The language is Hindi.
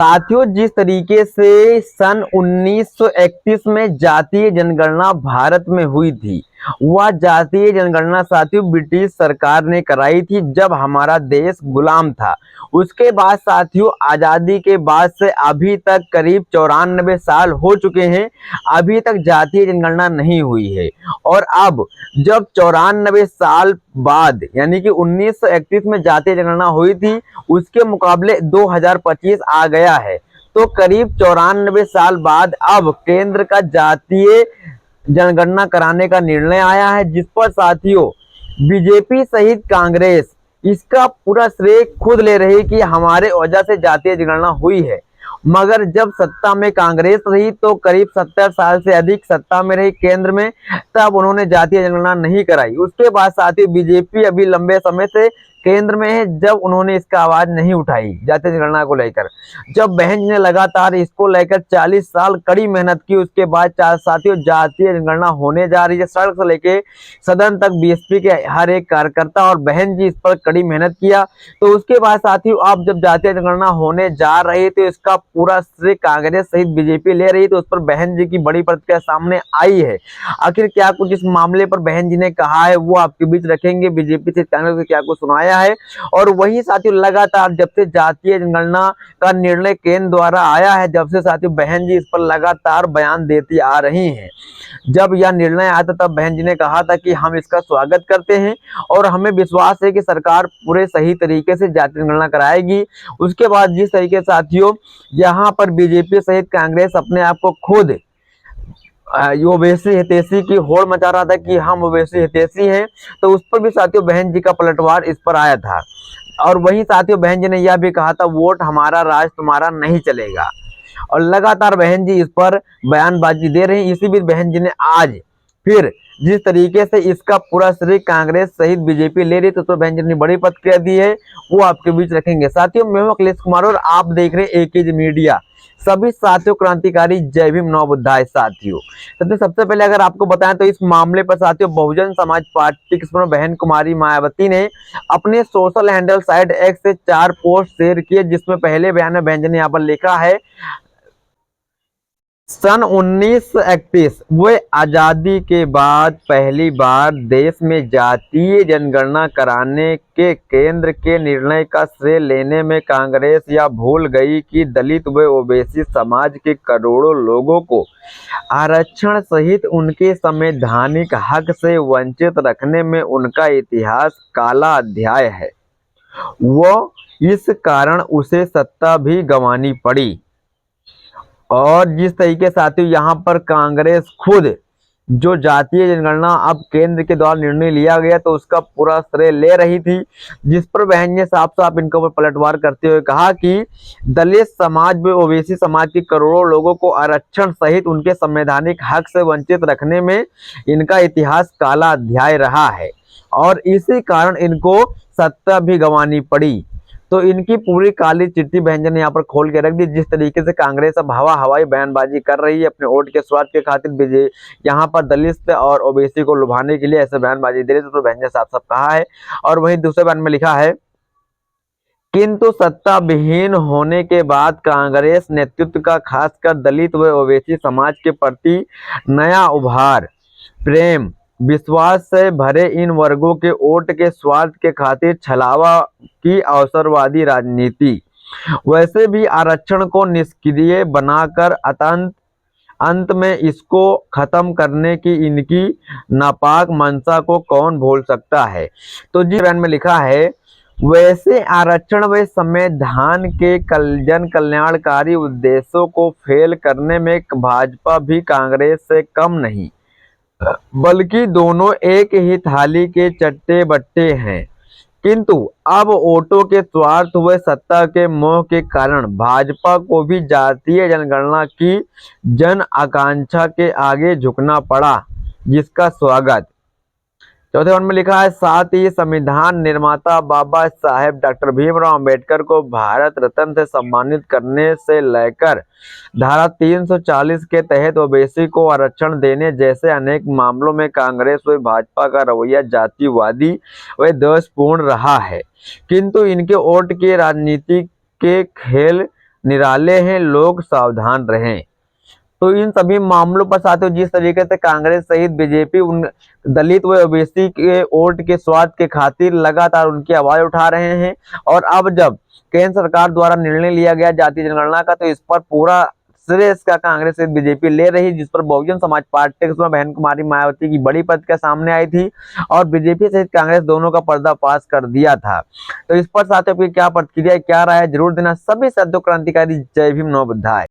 साथियों, जिस तरीके से सन 1931 में जातीय जनगणना भारत में हुई थी, वह जातीय जनगणना साथियों ब्रिटिश सरकार ने कराई थी जब हमारा देश गुलाम था। उसके बाद साथियों आजादी के बाद से अभी तक करीब 94 साल हो चुके हैं, अभी तक जातीय जनगणना नहीं हुई है। और अब जब 94 साल बाद यानी कि 1931 में जातीय जनगणना हुई थी, उसके मुकाबले 2025 आ गया है, तो करीब 94 साल बाद अब केंद्र का जातीय जनगणना कराने का निर्णय आया है, जिस पर साथियों बीजेपी सहित कांग्रेस इसका पूरा श्रेय खुद ले रही कि हमारे वजह से जातीय जनगणना हुई है। मगर जब सत्ता में कांग्रेस रही तो करीब 70 साल से अधिक सत्ता में रही केंद्र में, तब उन्होंने जातीय जनगणना नहीं कराई। उसके बाद साथियों बीजेपी अभी लंबे समय से केंद्र में है, जब उन्होंने इसका आवाज नहीं उठाई जातीय जनगणना को लेकर। जब बहन जी ने लगातार इसको लेकर 40 साल कड़ी मेहनत की, उसके बाद साथियों जातीय जनगणना होने जा रही है। सड़क से लेके सदन तक बीएसपी के हर एक कार्यकर्ता और बहन जी इस पर कड़ी मेहनत किया। तो उसके बाद साथियों अब जब जातीय जनगणना होने जा रही है तो इसका पूरा श्रेय कांग्रेस सहित बीजेपी ले रही है। तो उस पर बहन जी की बड़ी प्रतिक्रिया सामने आई है। आखिर क्या कुछ इस मामले पर बहन जी ने कहा है वो आपके बीच रखेंगे। बीजेपी से कांग्रेस ने क्या कुछ सुनाया है, और वही साथियों लगातार जब से जातीय जनगणना का निर्णय केंद्र द्वारा आया है, जब से साथियों बहन जी इस पर लगातार बयान देती आ रही हैं। जब यह निर्णय आया था तब बहन जी ने कहा था कि हम इसका स्वागत करते हैं और हमें विश्वास है कि सरकार पूरे सही तरीके से जातीय जनगणना कराएगी। उसके बाद जिस तरीके से साथियों यहाँ पर बीजेपी सहित कांग्रेस अपने आप को खुद ओवैसी हितैषी की होड़ मचा रहा था कि हम ओवैसी हितैषी हैं, तो उस पर भी साथियों बहन जी का पलटवार इस पर आया था। और वहीं साथियों बहन जी ने यह भी कहा था वोट हमारा राज तुम्हारा नहीं चलेगा। और लगातार बहन जी इस पर बयानबाजी दे रही हैं। इसी बीच बहन जी ने आज फिर जिस तरीके से इसका पूरा श्रेय कांग्रेस सहित बीजेपी ले रही तो बहन जी ने बड़ी प्रतिक्रिया दी है, वो आपके बीच रखेंगे। साथियों मैं हूं अखिलेश कुमार और आप देख रहे हैं एकेजी मीडिया। सभी साथियों क्रांतिकारी जय भीम नव बुद्धाय। साथियों सबसे पहले अगर आपको बताएं तो इस मामले पर साथियों बहुजन समाज पार्टी की बहन कुमारी मायावती ने अपने सोशल हैंडल साइट एक्स से 4 पोस्ट शेयर किए, जिसमें पहले बयान में बहन जी ने यहाँ पर लिखा है सन 1931 वे आजादी के बाद पहली बार देश में जातीय जनगणना कराने के केंद्र के निर्णय का श्रेय लेने में कांग्रेस यह भूल गई कि दलित व ओबीसी समाज के करोड़ों लोगों को आरक्षण सहित उनके संवैधानिक हक से वंचित रखने में उनका इतिहास काला अध्याय है। वो इस कारण उसे सत्ता भी गंवानी पड़ी। और जिस तरीके साथियों यहाँ पर कांग्रेस खुद जो जातीय जनगणना अब केंद्र के द्वारा निर्णय लिया गया तो उसका पूरा श्रेय ले रही थी, जिस पर बहन ने साफ साफ इनके ऊपर पलटवार करते हुए कहा कि दलित समाज व ओबीसी समाज के करोड़ों लोगों को आरक्षण सहित उनके संवैधानिक हक से वंचित रखने में इनका इतिहास काला अध्याय रहा है और इसी कारण इनको सत्ता भी गंवानी पड़ी। तो इनकी पूरी काली चिट्ठी बहन जी ने यहाँ पर खोल के रख दी। जिस तरीके से कांग्रेस अब हवाई बयानबाजी कर रही है अपने वोट के स्वार्थ के खातिर, यहाँ पर दलित और ओबीसी को लुभाने के लिए ऐसे बयानबाजी दे रही है, तो बहन ने साफ साफ कहा है। और वहीं दूसरे बयान में लिखा है किंतु सत्ता विहीन होने के बाद कांग्रेस नेतृत्व का खासकर दलित व ओबीसी समाज के प्रति नया उभार, प्रेम विश्वास से भरे इन वर्गों के वोट के स्वार्थ के खातिर छलावा की अवसरवादी राजनीति, वैसे भी आरक्षण को निष्क्रिय बनाकर अंत में इसको खत्म करने की इनकी नापाक मंशा को कौन भूल सकता है। तो जी बयान में लिखा है वैसे आरक्षण व संविधान के जन कल्याणकारी उद्देश्यों को फेल करने में भाजपा भी कांग्रेस से कम नहीं, बल्कि दोनों एक ही थाली के चट्टे बट्टे हैं। किंतु अब वोटों के स्वार्थ व सत्ता के मोह के कारण भाजपा को भी जातीय जनगणना की जन आकांक्षा के आगे झुकना पड़ा, जिसका स्वागत। चौथे वन में लिखा है साथ ही संविधान निर्माता बाबा साहेब डॉक्टर भीमराव अंबेडकर को भारत रत्न से सम्मानित करने से लेकर धारा 340 के तहत ओबीसी को आरक्षण देने जैसे अनेक मामलों में कांग्रेस व भाजपा का रवैया जातिवादी व द्वेषपूर्ण रहा है। किंतु इनके वोट के राजनीति के खेल निराले हैं, लोग सावधान रहें। तो इन सभी मामलों पर साथियों जिस तरीके से कांग्रेस सहित बीजेपी उन दलित व ओबीसी के वोट के स्वार्थ के खातिर लगातार उनकी आवाज उठा रहे हैं, और अब जब केंद्र सरकार द्वारा निर्णय लिया गया जातीय जनगणना का, तो इस पर पूरा श्रेय इसका कांग्रेस सहित बीजेपी ले रही, जिस पर बहुजन समाज पार्टी के उसमें बहन कुमारी मायावती की बड़ी प्रतिक्रिया सामने आई थी और बीजेपी सहित कांग्रेस दोनों का पर्दाफाश कर दिया था। तो इस पर साथियों की क्या प्रतिक्रिया, क्या राय है, जरूर देना। सभी साथियों क्रांतिकारी जय भीम नमो बुद्धाय।